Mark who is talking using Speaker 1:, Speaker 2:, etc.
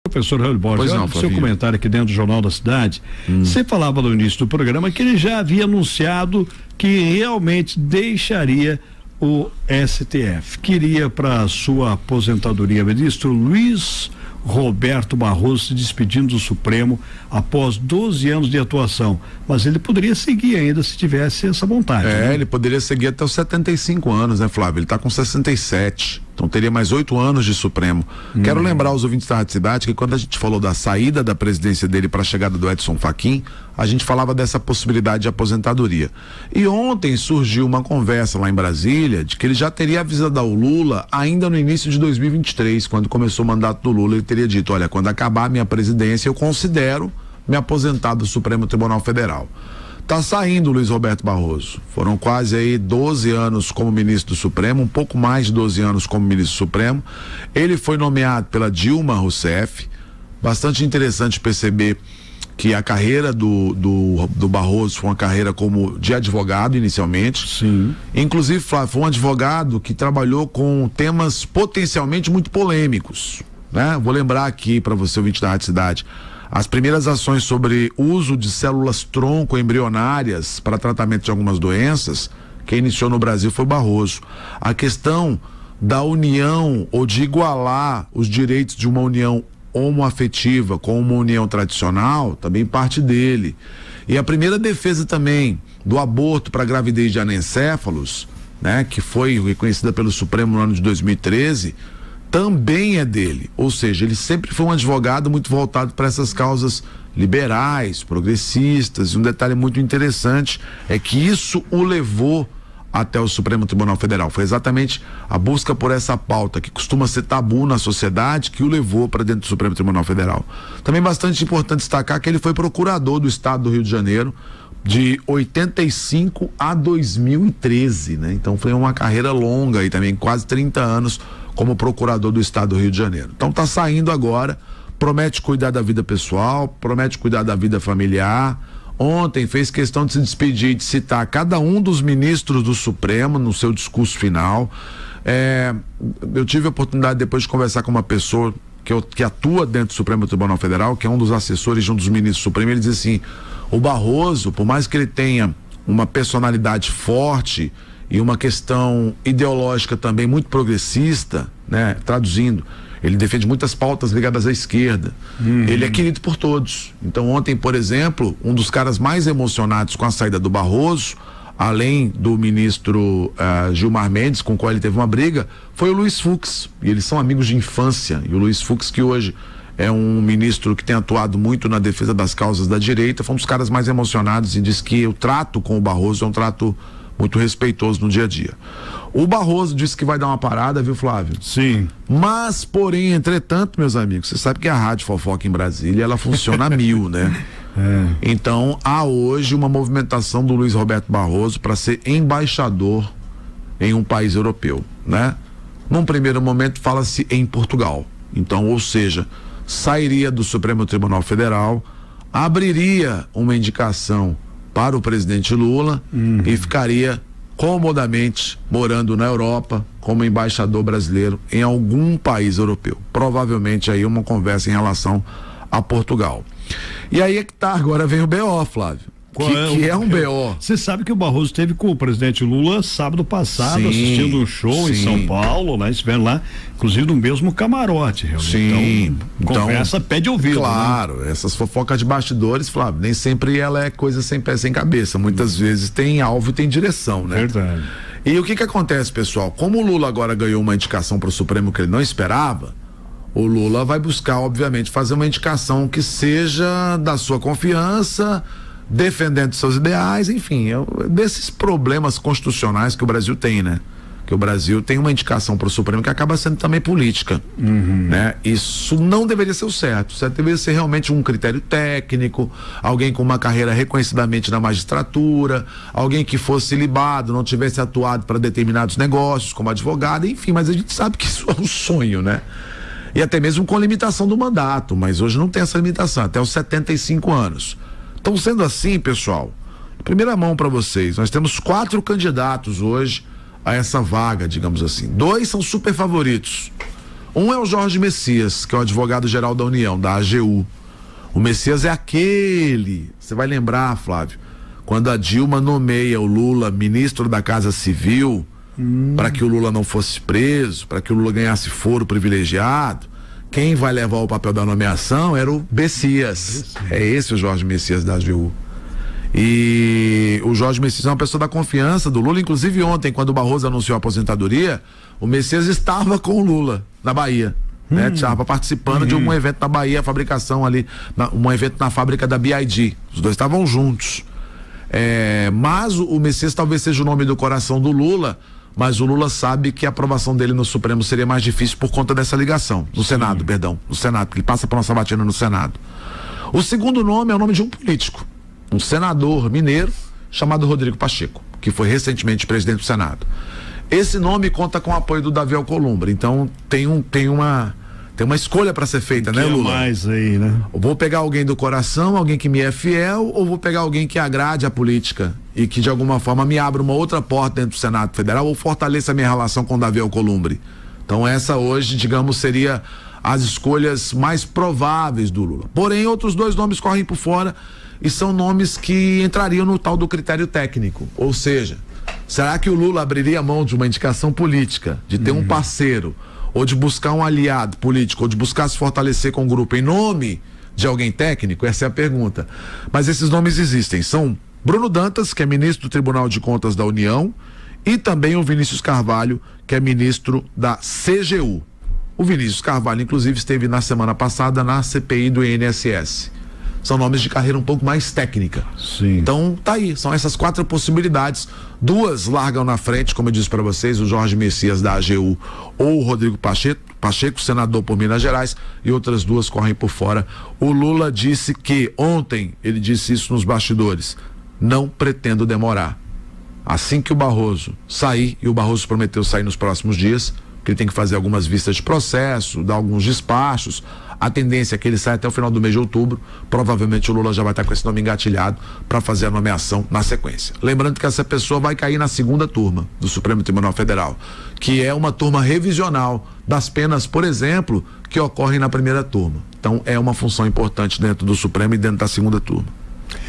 Speaker 1: Professor Raul Borges, seu comentário aqui dentro do Jornal da Cidade, você falava no início do programa que ele já havia anunciado que realmente deixaria o STF, queria para sua aposentadoria. Ministro Luiz Roberto Barroso se despedindo do Supremo após 12 anos de atuação, mas ele poderia seguir ainda se tivesse essa vontade. Né?
Speaker 2: Ele poderia seguir até os 75 anos, né, Flávio? Ele está com 67, então teria mais 8 anos de Supremo. Quero lembrar aos ouvintes da Rádio Cidade que quando a gente falou da saída da presidência dele para a chegada do Edson Fachin, a gente falava dessa possibilidade de aposentadoria. E ontem surgiu uma conversa lá em Brasília de que ele já teria avisado ao Lula ainda no início de 2023, quando começou o mandato do Lula. Ele teria dito: olha, quando acabar a minha presidência, eu considero me aposentar do Supremo Tribunal Federal. Tá saindo o Luiz Roberto Barroso. Foram quase aí 12 anos como ministro do Supremo, um pouco mais de 12 anos como ministro do Supremo. Ele foi nomeado pela Dilma Rousseff. Bastante interessante perceber que a carreira do Barroso foi uma carreira como de advogado inicialmente.
Speaker 1: Sim.
Speaker 2: Inclusive, Flávio, foi um advogado que trabalhou com temas potencialmente muito polêmicos, né? Vou lembrar aqui para você, ouvinte da Rádio Cidade, as primeiras ações sobre uso de células tronco embrionárias para tratamento de algumas doenças, quem iniciou no Brasil foi Barroso. A questão da união ou de igualar os direitos de uma união homoafetiva com uma união tradicional, também parte dele. E a primeira defesa também do aborto para gravidez de anencéfalos, né, que foi reconhecida pelo Supremo no ano de 2013, também é dele. Ou seja, ele sempre foi um advogado muito voltado para essas causas liberais, progressistas. E um detalhe muito interessante é que isso o levou até o Supremo Tribunal Federal. Foi exatamente a busca por essa pauta que costuma ser tabu na sociedade que o levou para dentro do Supremo Tribunal Federal. Também bastante importante destacar que ele foi procurador do Estado do Rio de Janeiro de 85 a 2013, né? Então foi uma carreira longa e também quase 30 anos como procurador do Estado do Rio de Janeiro. Então tá saindo agora, promete cuidar da vida pessoal, promete cuidar da vida familiar. Ontem fez questão de se despedir, de citar cada um dos ministros do Supremo no seu discurso final. Eu tive a oportunidade depois de conversar com uma pessoa que atua dentro do Supremo Tribunal Federal, que é um dos assessores de um dos ministros do Supremo. Ele diz assim: o Barroso, por mais que ele tenha uma personalidade forte e uma questão ideológica também muito progressista, né? Traduzindo, ele defende muitas pautas ligadas à esquerda. Ele é querido por todos. Então ontem, por exemplo, um dos caras mais emocionados com a saída do Barroso, além do ministro Gilmar Mendes, com o qual ele teve uma briga, foi o Luiz Fux. E eles são amigos de infância. E o Luiz Fux, que hoje é um ministro que tem atuado muito na defesa das causas da direita, foi um dos caras mais emocionados e diz que o trato com o Barroso é um trato muito respeitoso no dia a dia. O Barroso disse que vai dar uma parada, viu, Flávio?
Speaker 1: Sim.
Speaker 2: Mas, porém, entretanto, meus amigos, você sabe que a Rádio Fofoca em Brasília, ela funciona a 1000, né? Então, há hoje uma movimentação do Luiz Roberto Barroso para ser embaixador em um país europeu, né? Num primeiro momento, fala-se em Portugal. Então, ou seja, sairia do Supremo Tribunal Federal, abriria uma indicação para o presidente Lula e ficaria comodamente morando na Europa como embaixador brasileiro em algum país europeu. Provavelmente aí uma conversa em relação a Portugal. E aí é que tá, agora vem o BO, Flávio. Que é um BO?
Speaker 1: Você sabe que o Barroso esteve com o presidente Lula sábado passado,
Speaker 2: sim,
Speaker 1: assistindo um show em São Paulo, né? Estiveram lá, inclusive no mesmo camarote, realmente.
Speaker 2: Sim.
Speaker 1: Então, conversa pede ouvido.
Speaker 2: Claro, né? Essas fofocas de bastidores, Flávio, nem sempre ela é coisa sem pé sem cabeça. Muitas vezes tem alvo e tem direção, né?
Speaker 1: Verdade.
Speaker 2: E o que acontece, pessoal? Como o Lula agora ganhou uma indicação para o Supremo que ele não esperava, o Lula vai buscar, obviamente, fazer uma indicação que seja da sua confiança, defendendo seus ideais, enfim, desses problemas constitucionais que o Brasil tem, né? Que o Brasil tem uma indicação para o Supremo que acaba sendo também política, né? Isso não deveria ser o certo. O certo deveria ser realmente um critério técnico, alguém com uma carreira reconhecidamente na magistratura, alguém que fosse libado, não tivesse atuado para determinados negócios como advogado, enfim, mas a gente sabe que isso é um sonho, né? E até mesmo com limitação do mandato, mas hoje não tem essa limitação, até os 75 anos. Então, sendo assim, pessoal, em primeira mão para vocês, nós temos 4 candidatos hoje a essa vaga, digamos assim. 2 são super favoritos. Um é o Jorge Messias, que é o advogado-geral da União, da AGU. O Messias é aquele, você vai lembrar, Flávio, quando a Dilma nomeia o Lula ministro da Casa Civil, para que o Lula não fosse preso, para que o Lula ganhasse foro privilegiado, quem vai levar o papel da nomeação era o Messias. É esse o Jorge Messias da AGU. E o Jorge Messias é uma pessoa da confiança do Lula. Inclusive ontem, quando o Barroso anunciou a aposentadoria, o Messias estava com o Lula na Bahia, né? Estava participando de um evento na Bahia, a fabricação ali, um evento na fábrica da BID. Os dois estavam juntos. Mas o Messias talvez seja o nome do coração do Lula, mas o Lula sabe que a aprovação dele no Supremo seria mais difícil por conta dessa ligação, no Senado, porque ele passa por uma sabatina no Senado. O segundo nome é o nome de um político, um senador mineiro chamado Rodrigo Pacheco, que foi recentemente presidente do Senado. Esse nome conta com o apoio do Davi Alcolumbre, então tem uma escolha para ser feita, né, Lula?
Speaker 1: Mais aí, né?
Speaker 2: Eu vou pegar alguém do coração, alguém que me é fiel, ou vou pegar alguém que agrade a política e que de alguma forma me abra uma outra porta dentro do Senado Federal ou fortaleça a minha relação com o Davi Alcolumbre. Então essa hoje, digamos, seria as escolhas mais prováveis do Lula. Porém, outros dois nomes correm por fora e são nomes que entrariam no tal do critério técnico. Ou seja, será que o Lula abriria mão de uma indicação política, de ter um parceiro, ou de buscar um aliado político, ou de buscar se fortalecer com o grupo em nome de alguém técnico? Essa é a pergunta. Mas esses nomes existem. São Bruno Dantas, que é ministro do Tribunal de Contas da União, e também o Vinícius Carvalho, que é ministro da CGU. O Vinícius Carvalho, inclusive, esteve na semana passada na CPI do INSS. São nomes de carreira um pouco mais técnica.
Speaker 1: Sim.
Speaker 2: Então, tá aí, são essas 4 possibilidades. 2 largam na frente, como eu disse para vocês, o Jorge Messias da AGU ou o Rodrigo Pacheco, senador por Minas Gerais, e outras 2 correm por fora. O Lula disse que, ontem, ele disse isso nos bastidores, não pretendo demorar. Assim que o Barroso sair, e o Barroso prometeu sair nos próximos dias, que ele tem que fazer algumas vistas de processo, dar alguns despachos, a tendência é que ele saia até o final do mês de outubro. Provavelmente o Lula já vai estar com esse nome engatilhado para fazer a nomeação na sequência. Lembrando que essa pessoa vai cair na segunda turma do Supremo Tribunal Federal, que é uma turma revisional das penas, por exemplo, que ocorrem na primeira turma. Então é uma função importante dentro do Supremo e dentro da segunda turma.